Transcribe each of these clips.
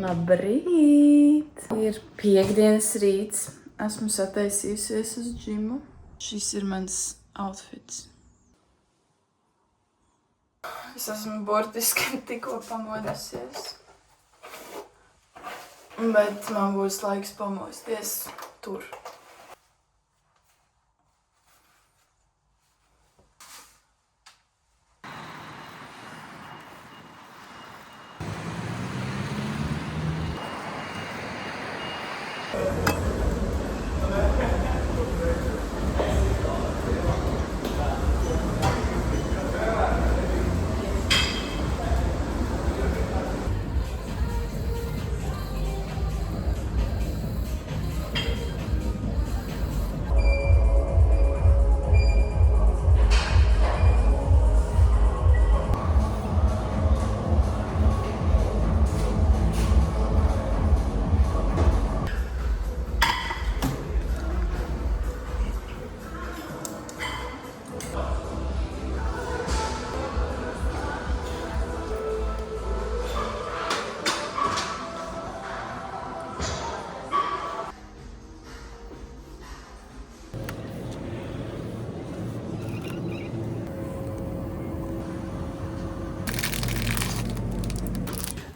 Labrīt! Ir piekdienas rīts. Esmu sataisījusies uz džimu. Šis ir mans outfits. Es esmu burtiski tikko pamodusies. Bet man būs laiks pamosties tur.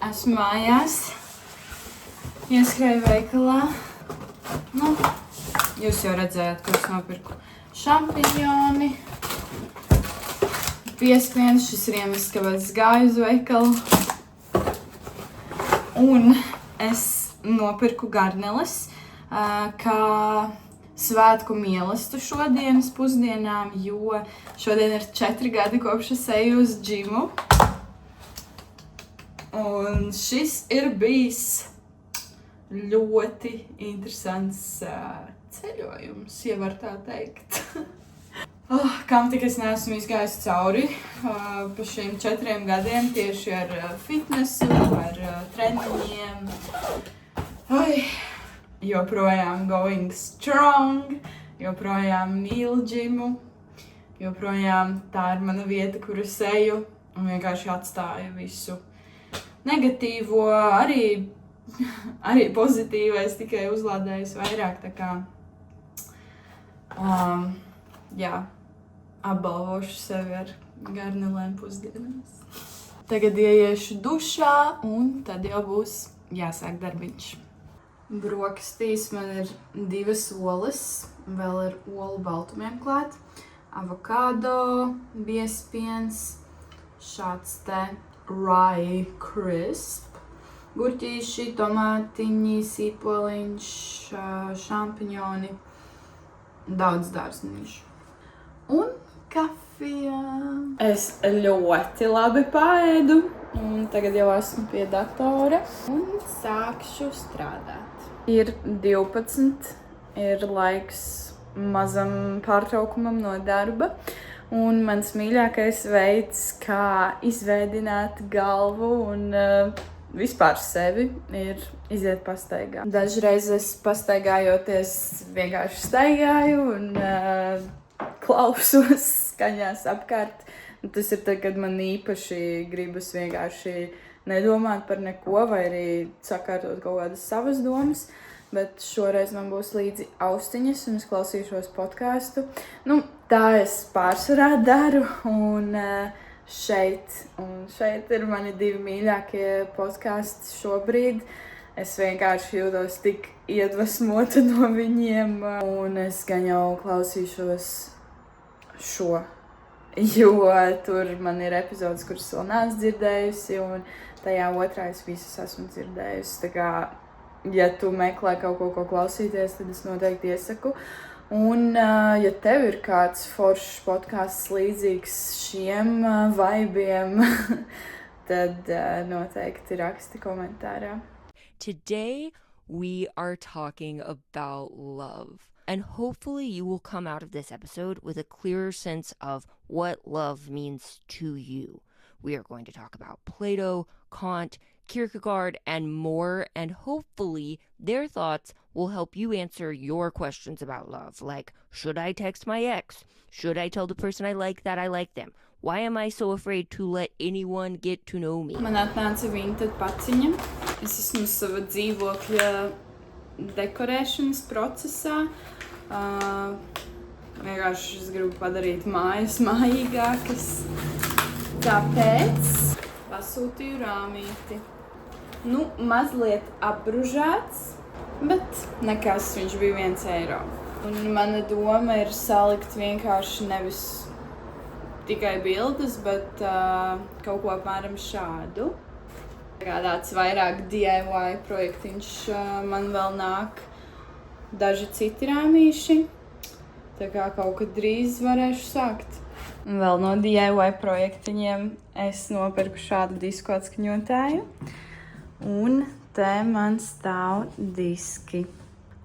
Esmu mājās, ieskrēju veikalā. Jūs jau redzējāt, ko es nopirku. Šampiņoni, piespienas, šis ir iemesls, kāpēc es gāju uz veikalu. Un es nopirku garneles, kā svētku mielastu šodienas pusdienām, jo šodien ir 4 gadi, kopš es eju uz džimu. Un šis ir bijis ļoti interesants ceļojums, ja var tā teikt. Kam tik es neesmu izgājis cauri pa šiem 4 gadiem tieši ar fitnesu, ar treniņiem. Joprojām going strong, joprojām mīlu džimu, joprojām tā ir mana vieta, kur es eju un vienkārši atstāju visu negatīvo, arī pozitīvais, tikai uzlādējis vairāk, tā kā, apbalvošu sevi ar garnelēm pusdienās. Tagad ieiešu dušā un tad jau būs jāsāk darbiņš. Brokastīs man ir 2 olas, vēl ar olu baltumiem klāt, avokado, biespiens, šāds te rye crisp, gurķīši, tomātiņi, sīpoliņš, šampiņoni, daudz dārzniņš. Un kafija. Es ļoti labi paēdu, un tagad jau esmu pie datora un sākšu strādāt. Ir 12, ir laiks mazam pārtraukumam no darba. Un mans mīļākais veids, kā izveidināt galvu un vispār sevi, ir iziet pastaigā. Dažreiz es pastaigājoties vienkārši staigāju un klausos skaņās apkārt. Tas ir tad, kad man īpaši gribas vienkārši nedomāt par neko vai arī sakārtot kaut kādas savas domas. Bet šoreiz man būs līdzi austiņas un es klausīšos podcastu. Tā es pārsvarā daru un šeit ir mani 2 mīļākie podkasti šobrīd. Es vienkārši jūtos tik iedvesmota no viņiem un es gan jau klausīšos šo, jo tur man ir epizodes, kuras vēl neesmu dzirdējusi un tajā otrā es visas esmu dzirdējusi. Tā kā ja tu meklē kaut ko klausīties, tad es noteikti iesaku. Un, ja tev ir kāds foršs podcasts līdzīgs šiem vaibiem, tad noteikti raksti komentārā. Today, we are talking about love. And hopefully you will come out of this episode with a clearer sense of what love means to you. We are going to talk about Plato, Kant, Kierkegaard, and more, and hopefully their thoughts will help you answer your questions about love, like, should I text my ex? Should I tell the person I like that I like them? Why am I so afraid to let anyone get to know me? Man atnāca viņa tad paciņa. Es esmu sava dzīvokļa dekorēšanas procesā. Vienkārši es gribu padarīt mājas mājīgākas. Tāpēc pasūtīju rāmīti. Nu, mazliet apbružāts, bet nekas, viņš bija 1 eiro. Un mana doma ir salikt vienkārši nevis tikai bildes, bet kaut ko apmēram šādu. Tāds vairāk DIY projektiņš man vēl nāk daži citi rāmīši. Tā kā kaut kad drīz varēšu sākt. Un vēl no DIY projektiņiem es nopirku šādu disku atskaņotāju. Un te man stāv diski.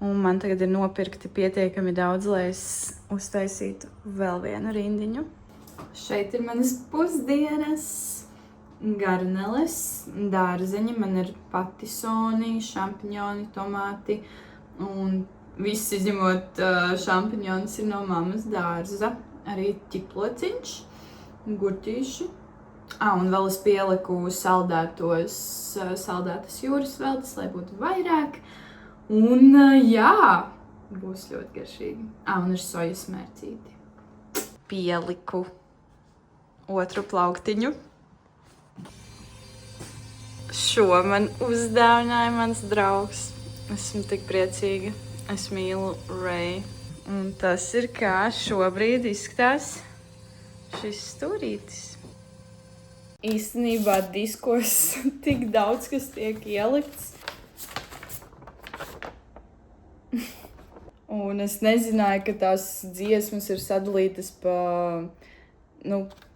Un man tagad ir nopirkti pietiekami daudz, lai es uztaisītu vēl vienu rindiņu. Šeit ir manas pusdienas. Garneles, dārzeņi, man ir patisoni, šampiņoni, tomāti. Un viss izņemot šampiņonis ir no mammas dārza. Arī ķiplociņš, gurķīši. Un vēl es pieliku saldētas jūras veltes, lai būtu vairāk. Un jā, būs ļoti garšīgi. Un ir sojas mērcīti. Pieliku otru plauktiņu. Šo man uzdāvināja mans draugs. Esmu tik priecīga. Es mīlu Ray. Un tas ir kā šobrīd izskatās šis stūrītis. Īstenībā diskos tik daudz, kas tiek ielikts. Un es nezināju, ka tās dziesmas ir sadalītas pa,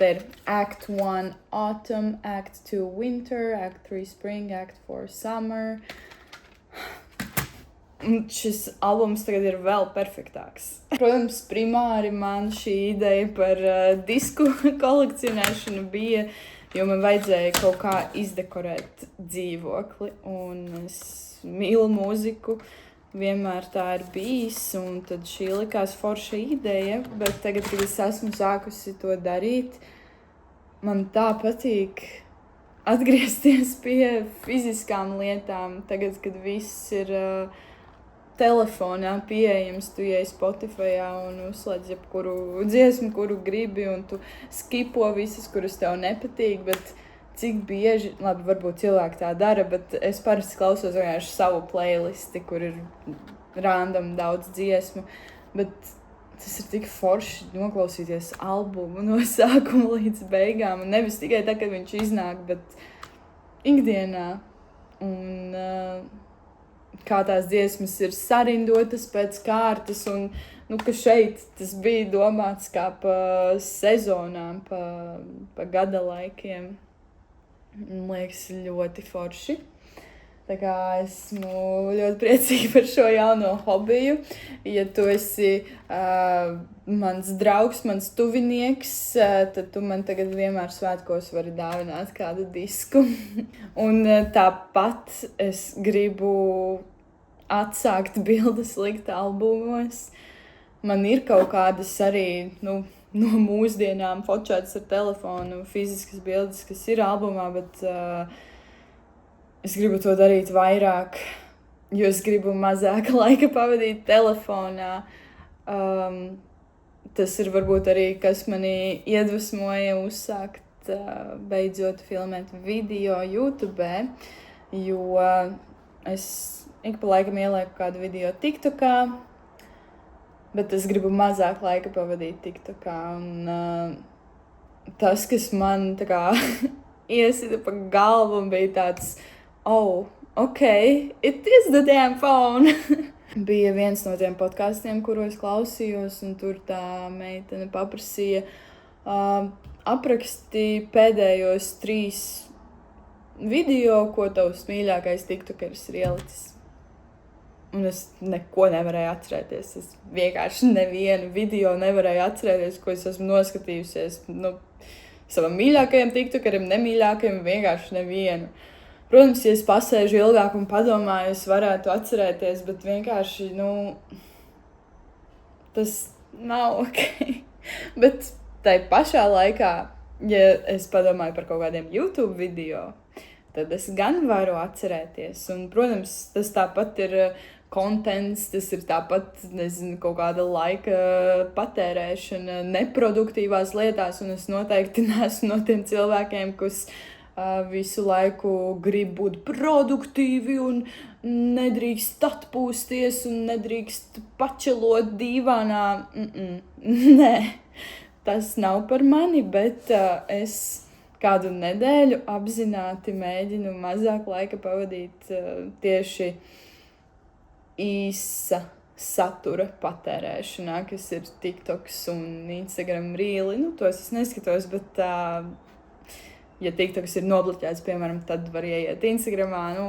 te ir Act 1 Autumn, Act 2 Winter, Act 3 Spring, Act 4 Summer. Un šis albums tagad ir vēl perfektāks. Protams, primāri man šī ideja par disku kolekcionēšanu bija, jo man vajadzēja kaut kā izdekorēt dzīvokli. Un es mīlu mūziku. Vienmēr tā ir bijis, un tad šī likās forša ideja, bet tagad, kad es esmu sākusi to darīt, man tā patīk atgriezties pie fiziskām lietām. Tagad, kad viss ir telefonā pieejams, tu ieej Spotifyā un uzslēdz jebkuru dziesmu, kuru gribi, un tu skipo visas, kuras tev nepatīk, bet cik bieži, labi, varbūt cilvēki tā dara, bet es parasti klausos vienkārši savu playlisti, kur ir random daudz dziesmu, bet tas ir tik forši noklausīties albumu no sākuma līdz beigām, un nevis tikai tā, kad viņš iznāk, bet ikdienā. Un kā tās dziesmas ir sarindotas pēc kārtas, un ka šeit tas bija domāts kā pa sezonām, pa gada laikiem. Man liekas, ļoti forši. Tā kā esmu ļoti priecīga par šo jauno hobiju. Ja tu esi mans draugs, mans tuvinieks, tad tu man tagad vienmēr svētkos vari dāvināt kādu disku. Un tāpat es gribu atsākt bildes likt albumos. Man ir kaut kādas arī, no mūsdienām fočētas ar telefonu, fiziskas bildes, kas ir albumā, bet es gribu to darīt vairāk, jo es gribu mazāk laika pavadīt telefonā. Tas ir varbūt arī, kas mani iedvesmoja uzsākt beidzot filmēt video YouTube, jo es ik pa laikam ielieku kādu video TikTokā, bet es gribu mazāk laika pavadīt TikTokā. Un tas, kas man tā kā iesita pa galvu, bija tāds, it is the damn phone. Bija viens no tiem podkastiem, kuros klausījos, un tur tā meitene paprasīja apraksti pēdējos 3 video, ko tavs mīļākais tiktokeris ir ielicis. Un es neko nevarēju atcerēties. Es vienkārši nevienu video nevarēju atcerēties, ko es esmu noskatījusies. Savam mīļākajam tiktokerim, nemīļākajam, vienkārši nevienu. Protams, ja es pasēžu ilgāk un padomāju, es varētu atcerēties, bet vienkārši, tas nav ok. Bet tai pašā laikā, ja es padomāju par kaut kādiem YouTube video, tad es gan varu atcerēties. Un, protams, tas tāpat ir kontents, tas ir tāpat, nezinu, kaut kāda laika patērēšana neproduktīvās lietās, un es noteikti neesmu no tiem cilvēkiem, kas visu laiku grib būt produktīvi un nedrīkst atpūsties un nedrīkst pačelot dīvānā. Nē, tas nav par mani, bet es kādu nedēļu apzināti mēģinu mazāk laika pavadīt tieši īsa satura patērēšanā, kas ir TikToks un Instagram rīli. Nu, tos es neskatos, bet ja TikToks ir nobloķēts, piemēram, tad var ieiet Instagramā, nu,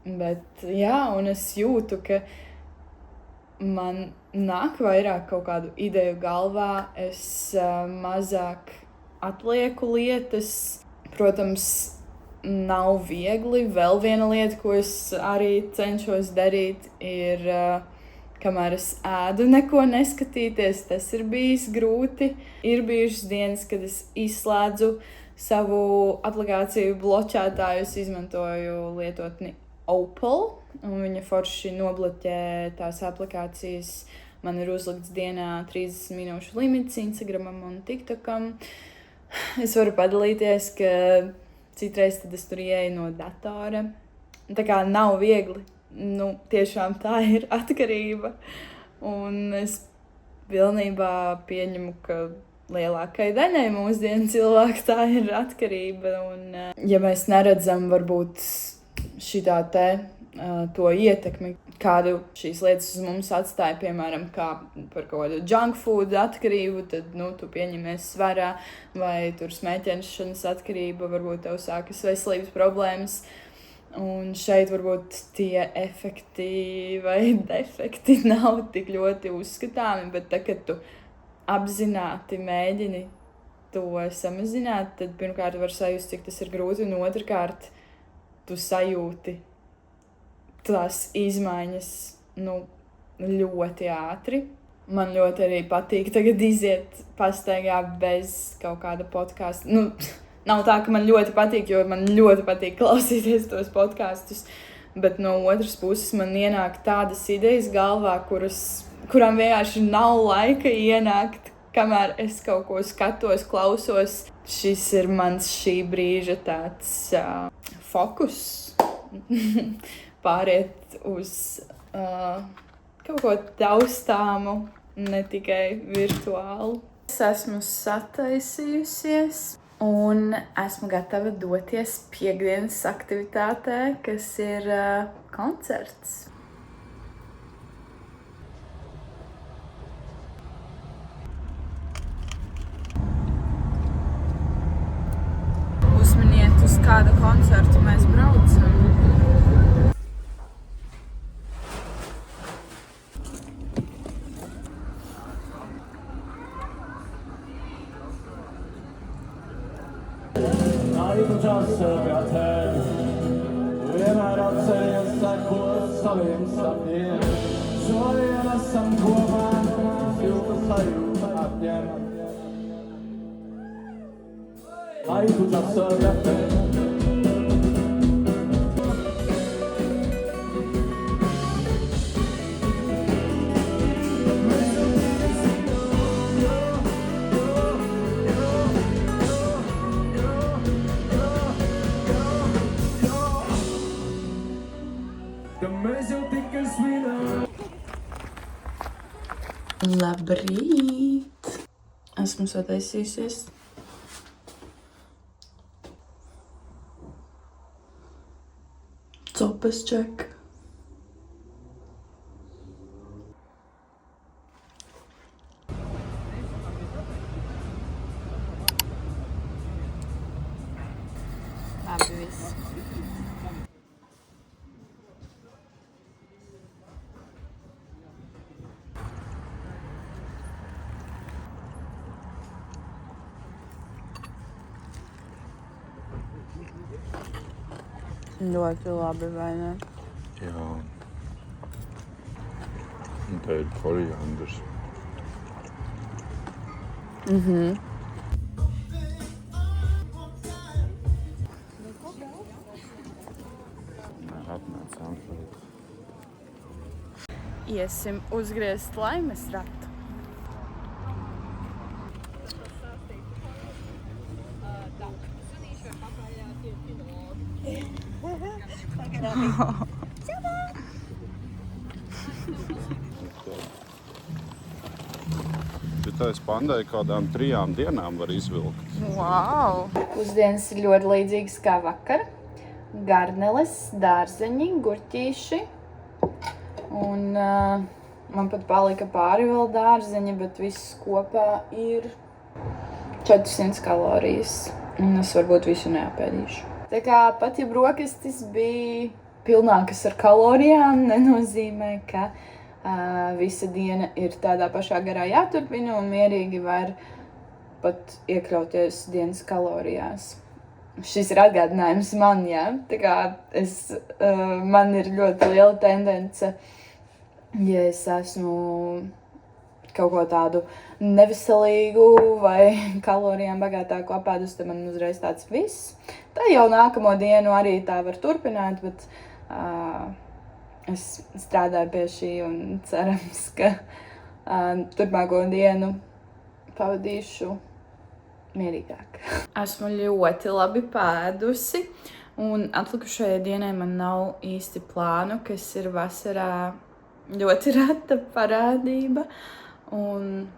bet jā, un es jūtu, ka man nāk vairāk kaut kādu ideju galvā, es mazāk atlieku lietas, protams, nav viegli. Vēl viena lieta, ko es arī cenšos darīt, ir, kamēr es ēdu, neko neskatīties. Tas ir bijis grūti. Ir bijušas dienas, kad es izslēdzu savu aplikāciju bloķētāju. Es izmantoju lietotni Opal, un viņa forši nobloķē tās aplikācijas. Man ir uzlikts dienā 30 minūšu limits Instagramam un TikTokam. Es varu padalīties, ka citreiz tad es tur ieeju no datora. Tā kā nav viegli. Nu, tiešām tā ir atkarība. Un es pilnībā pieņemu, ka lielākai daļai mūsdienu cilvēku tā ir atkarība. Un, ja mēs neredzam varbūt šitā te to ietekmi, kādu šīs lietas uz mums atstāja, piemēram, kā par kaut kādu junk food atkarību, tad, nu, tu pieņemies svarā, vai tur smēķēšanas atkarība, varbūt tev sākas veselības problēmas. Un šeit varbūt tie efekti vai defekti nav tik ļoti uzskatāmi, bet tad, kad tu apzināti mēģini to samazināt, tad pirmkārt var sajust, cik tas ir grūti, un otrkārt tu sajūti tās izmaiņas, nu, ļoti ātri. Man ļoti arī patīk tagad iziet pastaigā bez kaut kāda podkāsta. Nu, nav tā, ka man ļoti patīk, jo man ļoti patīk klausīties tos podkāstus, bet no otras puses man ienāk tādas idejas galvā, kurām vienkārši nav laika ienākt, kamēr es kaut ko skatos, klausos. Šis ir mans šī brīža tāds fokus. Pāriet uz kaut ko taustāmu, ne tikai virtuālu. Es esmu sataisījusies un esmu gatava doties piektdienas aktivitātē, kas ir koncerts. Uzminiet, uz kādu koncertu mēs braucam. Aipučās gatēm, vienmēr atceries seko saviem sapņiem. Šodien esam kopā, silta sajūta apņem. Aipučās gatēm. Labrīt! Esmu sataisījusies. Copas ček. Labi viss. Ļoti labi, vai ne? Jā. Un te ir koriandrs. Atnācām šeit. Iesim uzgriezt laimes ratu. Šitais pandai kādām 3 dienām var izvilkt. Wow! Pusdienas ir ļoti līdzīgas kā vakar. Garneles, dārzeņi, gurķīši. Un man pat palika pāri vēl dārzeņi, bet viss kopā ir 400 kalorijas. Un es varbūt visu neapēdīšu. Tā kā pat ja brokastis bija pilnākas ar kalorijām, nenozīmē, ka visa diena ir tādā pašā garā jāturpina un mierīgi var pat iekļauties dienas kalorijās. Šis ir atgādinājums man, jā. Tā kā man ir ļoti liela tendence, ja es esmu kaut ko tādu neveselīgu vai kalorijām bagātāku apēdus, tad man uzreiz tāds viss. Tā jau nākamo dienu arī tā var turpināt, bet es strādāju pie šī un cerams, ka turpmāko dienu pavadīšu mierīgāk. Esmu ļoti labi pēdusi, un atlikušajai dienai man nav īsti plānu, kas ir vasarā ļoti reta parādība. Un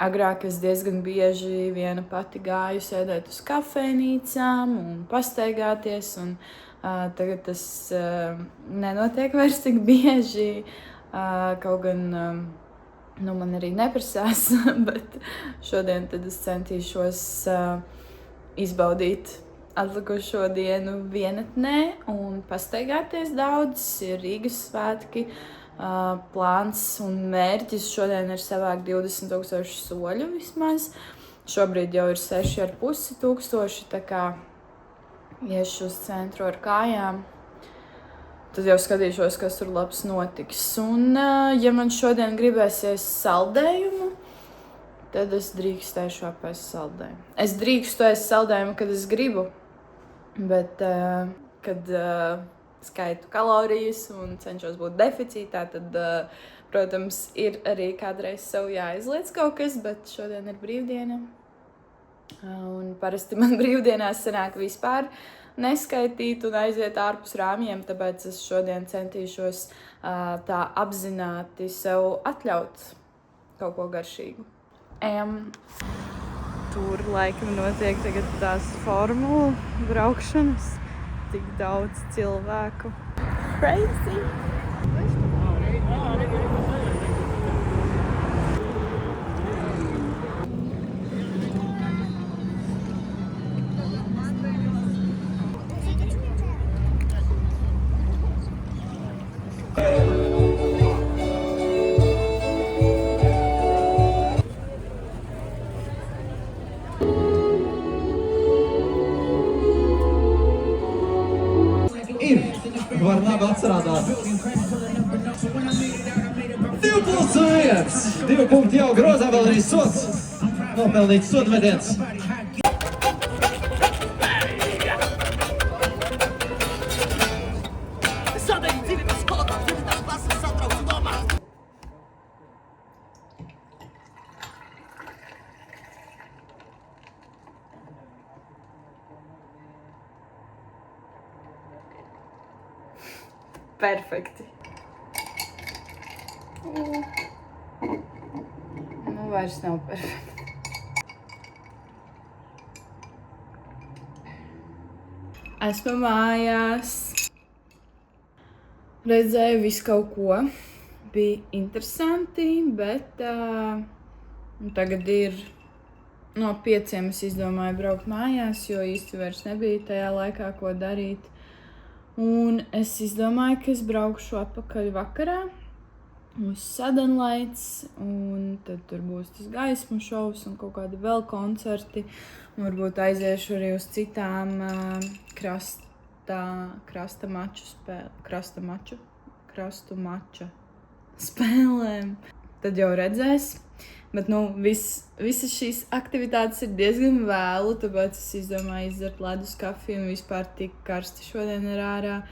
agrāk es diezgan bieži viena pati gāju sēdēt uz kafejnīcām un pastaigāties, un tagad tas nenotiek vairs tik bieži, kaut gan man arī neprasās, bet šodien tad es centīšos izbaudīt atlikušo dienu vienatnē un pastaigāties daudz. Ir Rīgas svētki. Plāns un mērķis šodien ir savākt 20,000 soļu vismaz. Šobrīd jau ir 6,500, tā kā iešu uz centru ar kājām. Tad jau skatīšos, kas tur labs notiks. Un, ja man šodien gribēsies saldējumu, tad es drīkstēšu apēst saldējumu. Es drīkstu ēst saldējumu, kad es gribu, bet kad skaitu kalorijas un cenšos būt deficītā, tad, protams, ir arī kādreiz sev jāizliec kaut kas, bet šodien ir brīvdiena. Un parasti man brīvdienās sanāk vispār neskaitīt un aiziet ārpus rāmjiem, tāpēc es šodien centīšos tā apzināti sev atļaut kaut ko garšīgu. Tur laikam notiek tagad tās formulu braukšanas. Tik daudz cilvēku. Crazy! Var labi atcerādās. 2+1! 2 punkti jau grozā, vēl arī sods. Nopelnīts sodmetiens. Perfekti. Nu, vairs nav perfekti. Esmu mājās. Redzēju visu kaut ko. Bija interesanti, bet tagad ir no 5 es izdomāju braukt mājās, jo īsti vairs nebija tajā laikā, ko darīt. Un es izdomāju, ka es braukšu atpakaļ vakarā uz Suddenlights, un tad tur būs tas gaismu šovs un kaut kādi vēl koncerti. Un varbūt aiziešu arī uz citām krastu mača spēlēm. Tad jau redzēs. Bet, visas šīs aktivitātes ir diezgan vēlu, tāpēc es izdomāju izdzert ledus kafiju un vispār tik karsti šodien ir ārā.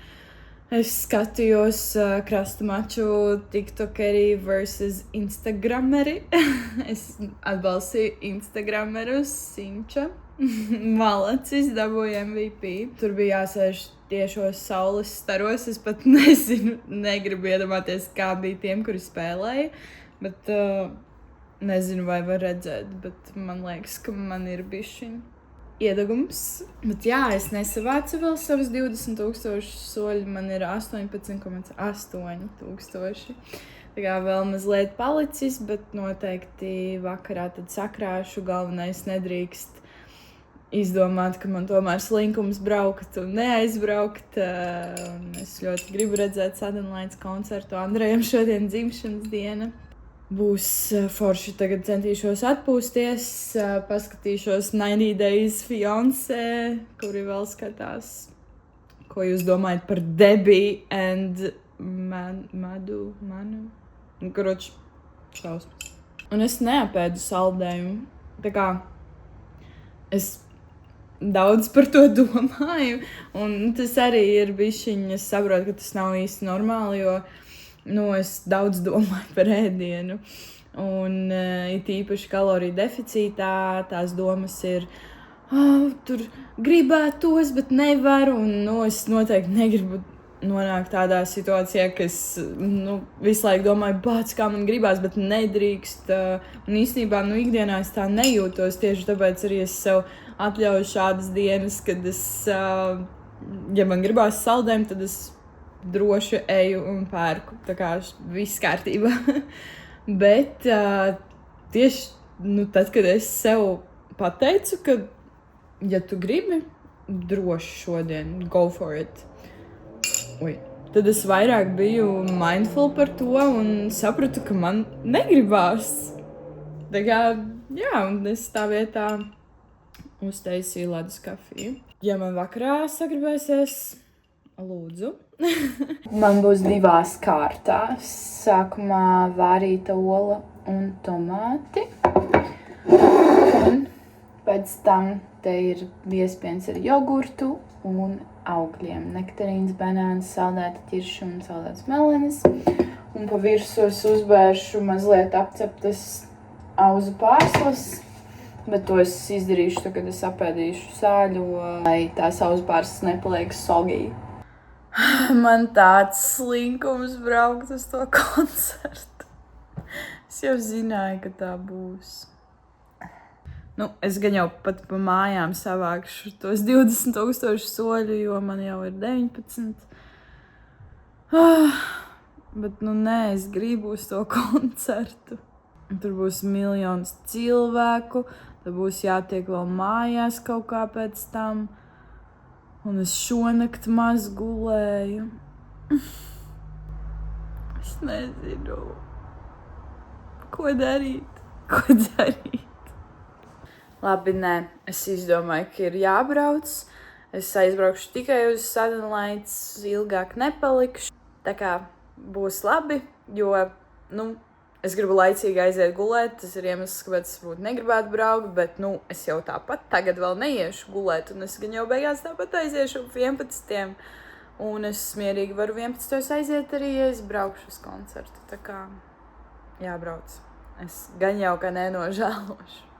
Es skatījos krasta maču tiktokeri versus instagrameri. Es atbalstīju instagramerus, Simča. Malacis dabūja MVP. Tur bija jāsēž tiešos saules staros. Es pat nezinu, negribu iedomāties, kā bija tiem, kuri spēlēja. Bet nezinu, vai var redzēt, bet man liekas, ka man ir bišķiņ iedegums. Bet jā, es nesavācu vēl savus 20,000 soļu, man ir 18,8 tūkstoši. Tā kā vēl mazliet palicis, bet noteikti vakarā tad sakrāšu. Galvenais nedrīkst izdomāt, ka man tomēr slinkums braukt un neaizbraukt. Un es ļoti gribu redzēt Sudden Lights koncertu. Andrejam šodien dzimšanas diena. Būs forši, tagad centīšos atpūsties, paskatīšos 90 Days Fiancé, kuri vēl skatās. Ko jūs domājat par Debbie and Manu? Kroč, šausmas. Un es neapēdu saldējumu. Tā kā es daudz par to domāju, un tas arī ir bišķiņ, es saprotu, ka tas nav īsti normāli, jo es daudz domāju par ēdienu. Un it īpaši kaloriju deficītā tās domas ir, tur gribētos, bet nevaru. Un es noteikti negribu nonākt tādā situācijā, ka es visu laiku domāju, bāc, kā man gribās, bet nedrīkst. Un īstenībā ikdienā es tā nejūtos, tieši tāpēc arī es sev atļauju šādas dienas, kad es, ja man gribās saldējumu, tad es droši eju un pērku. Tā kā viss kārtībā. Bet tieši tad, kad es sev pateicu, ka, ja tu gribi, droši šodien, go for it. Tad es vairāk biju mindful par to un sapratu, ka man negribās. Tā kā, jā, un es tā vietā uztaisīju ledus kafiju. Ja man vakarā sagribēsies, lūdzu. Man būs divās kārtās. Sākumā vārīta ola un tomāti. Un pēc tam te ir biezpiens ar jogurtu un augļiem. Nektarīns, banāns, saldēta ķirša un saldētas melenes. Un pa virsmu es uzbēršu mazliet apceptas auzu pārslas. Bet to es izdarīšu, kad es apēdīšu sāļu, lai tās auzu pārslas nepaliek sogī. Man tāds slinkums braukt uz to koncertu. Es jau zināju, ka tā būs. Es gan jau pat pa mājām savākšu tos 20,000 soļu, jo man jau ir 19. Bet nē, es gribu uz to koncertu. Tur būs miljonus cilvēku, tad būs jātiek vēl mājās kaut kā pēc tam. Un es šonakt maz gulēju. Es nezinu, ko darīt. Labi, nē, es izdomāju, ka ir jābrauc. Es aizbraukšu tikai uz Sudden Lights, ilgāk nepalikšu. Tā kā būs labi, jo, es gribu laicīgi aiziet gulēt, tas ir iemesls, kāpēc es varbūt negribētu braukt, bet, es jau tāpat tagad vēl neiešu gulēt, un es gan jau beigās tāpat aiziešu 11. Un es mierīgi varu 11. aiziet arī, ja es braukšu uz koncertu, tā kā jābrauc. Es gan jau kā nenožēlošu.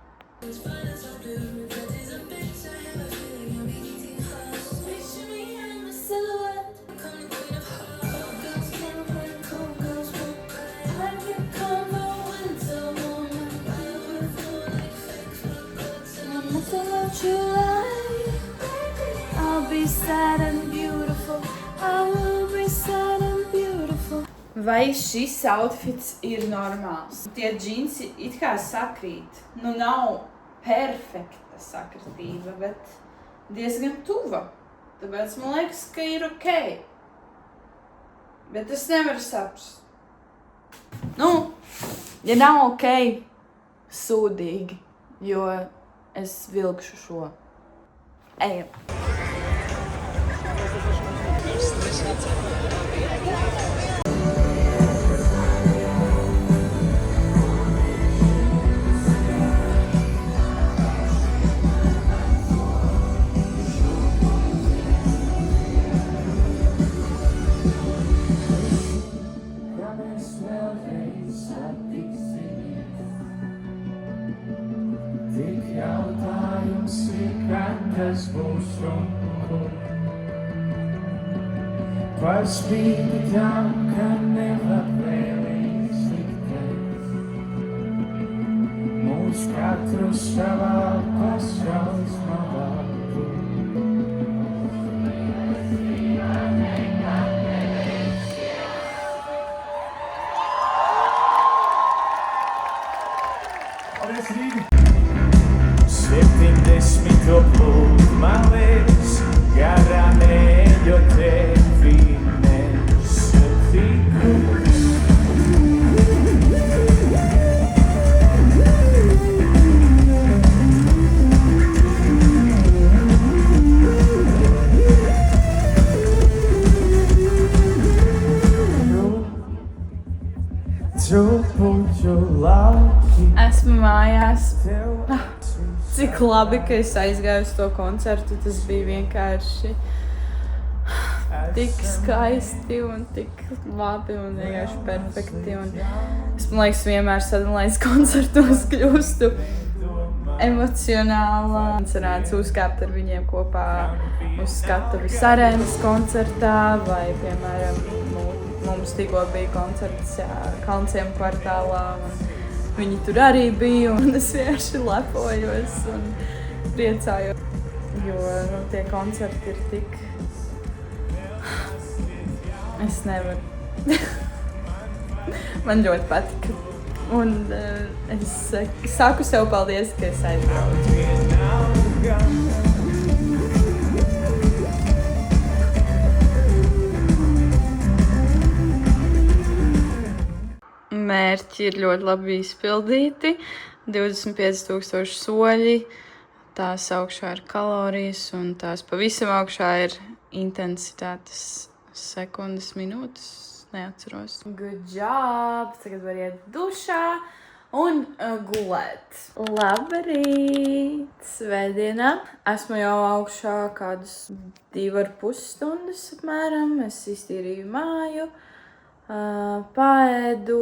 I'll be sad and beautiful. I will be sad and beautiful. Vai šis outfits ir normāls? Tie džinsi it kā sakrīt. Nav perfekta sakritība, bet diezgan tuva. Tāpēc man liekas, ka ir ok. Bet es nevaru saprast. Ja nav ok, sūdīgi, jo es vilkšu šo. Ejam! par spīti tam, ka nevar vēlēt sliktēt. Mūs katru savā pasaules malā. Paldies, Rīga! 70 pludmales garām ejot tevi nesatiku. Tu puķu lauki Esmu mājās. tev Cik labi, ka es aizgāju uz to koncertu. Tas bija vienkārši tik skaisti un tik labi un vienkārši perfekti. Un es, man liekas, vienmēr sadalījos koncertos kļūstu emocionāla. Es varētu uzkāpt ar viņiem kopā uz skatuves arēnas koncertā vai, piemēram, mums tikko bija koncerts Kalnciem kvartālā. Viņi tur arī bija, un es vienkārši lepojos un priecājos, jo tie koncerti ir tik... Es nevaru. Man ļoti patika. Un es saku sev paldies, ka es aizbraucu. Mērķi ir ļoti labi izpildīti. 25,000 soļi, tās augšā ir kalorijas un tās pavisam augšā ir intensitātes sekundes, minūtes. Neatceros. Good job! Tagad var iet dušā un gulēt. Labrīt! Svētdienā. Esmu jau augšā kādus 2,5 stundas apmēram. Es iztīrīju māju. Paēdu,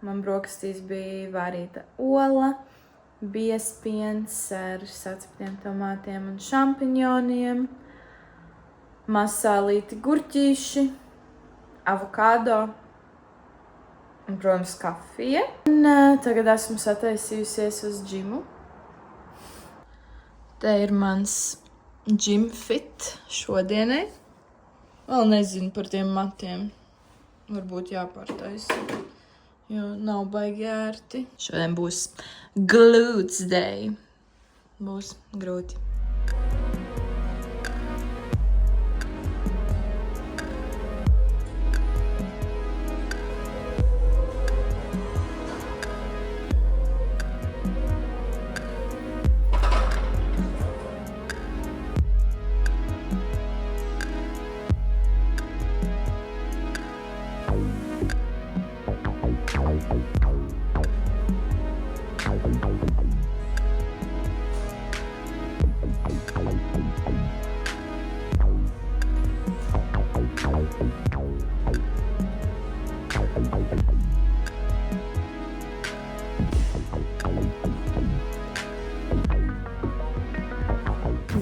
man brokastīs bija vārīta ola, biezpiens ar saceptiem tomātiem un šampiņoniem, mazsālīti gurķīši, avokado un, protams, kafija. Un tagad esmu sataisījusies uz džimu. Te ir mans gym fit šodienai. Vēl nezinu par tiem matiem. Varbūt jāpārtaisa, jo nav baigi ērti. Šodien būs glutes day. Būs grūti.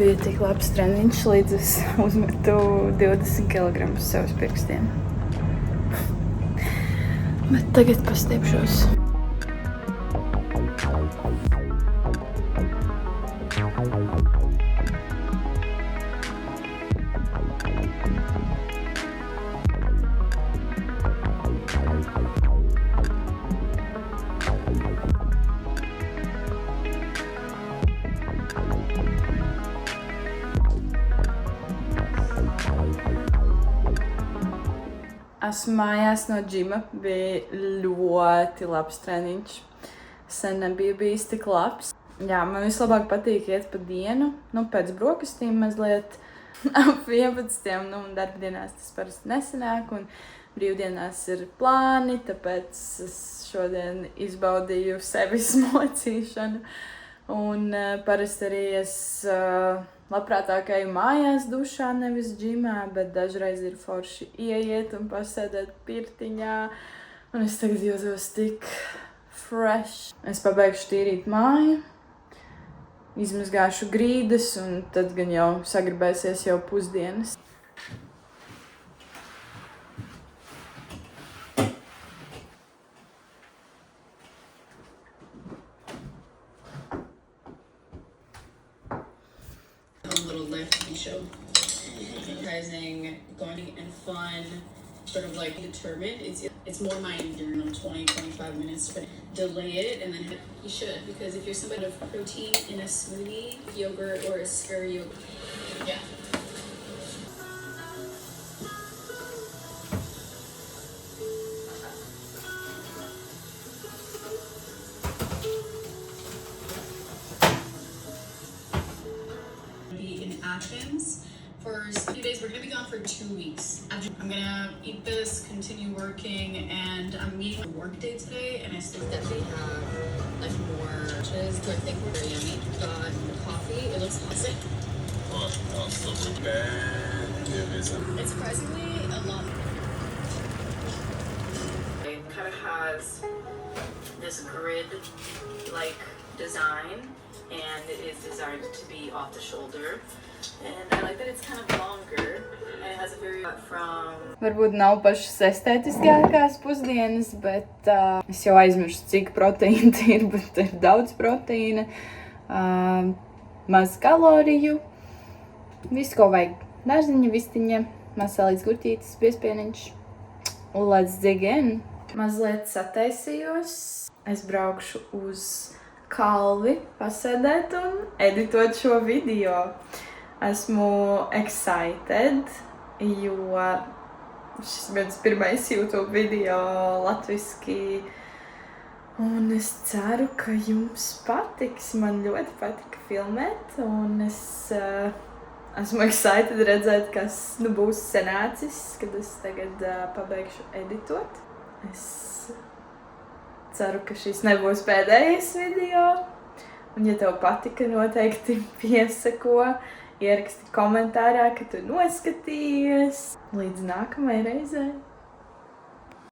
Bija tik labs treniņš, līdz es uzmetu 20 kg sev uz pirkstiem. Bet tagad pastiepšos. Esmu mājās no džima, bija ļoti labs treniņš. Sen nebija bijis tik labs. Jā, man vislabāk patīk iet pa dienu, pēc brokastīm mazliet ap 11. Un darbdienās tas parasti nesanāk, un brīvdienās ir plāni, tāpēc es šodien izbaudīju sevis mocīšanu. Un parasti arī es labprātāk eju mājās dušā, nevis džimā, bet dažreiz ir forši ieiet un pasēdēt pirtiņā. Un es tagad jūtos tik fresh. Es pabeigšu tīrīt māju, izmazgāšu grīdas un tad gan jau sagribēsies jau pusdienas. show. Surprising, going and fun, sort of like determined. It's more my endurance, 20-25 minutes, but delay it and then you should, because if you're somebody of protein in a smoothie, yogurt, or a scurry yogurt, yeah. Be in Athens for a few days. We're gonna be gone for 2 weeks. I'm gonna eat this, continue working, and I'm meeting a work day today, and I still definitely have like more dishes. I think we're very yummy. Got coffee. It looks classic. It's surprisingly a lot. It kind of has this grid-like design, and it is designed to be off the shoulder. And I like that it's kind of longer, and it has a very from... Varbūt nav pašas estētiskākās pusdienas, bet es jau aizmirstu, cik proteīna ir, bet ir daudz proteīna, maz kaloriju, visu, ko vajag. Dārziņa, vistiņa, mazsalīts gurķītis, piespieniņš. Let's dig in! Mazliet sataisījos. Es braukšu uz kalvi pasēdēt un editot šo video. Esmu excited, jo šis mans pirmais YouTube video latviski, un es ceru, ka jums patiks. Man ļoti patika filmēt, un es esmu excited redzēt, kas būs sanācis, kad es tagad pabeigšu editot. Es ceru, ka šis nebūs pēdējais video, un ja tev patika, noteikti piesako. Ieraksti komentārā, ka tu noskatījies. Līdz nākamajai reizei!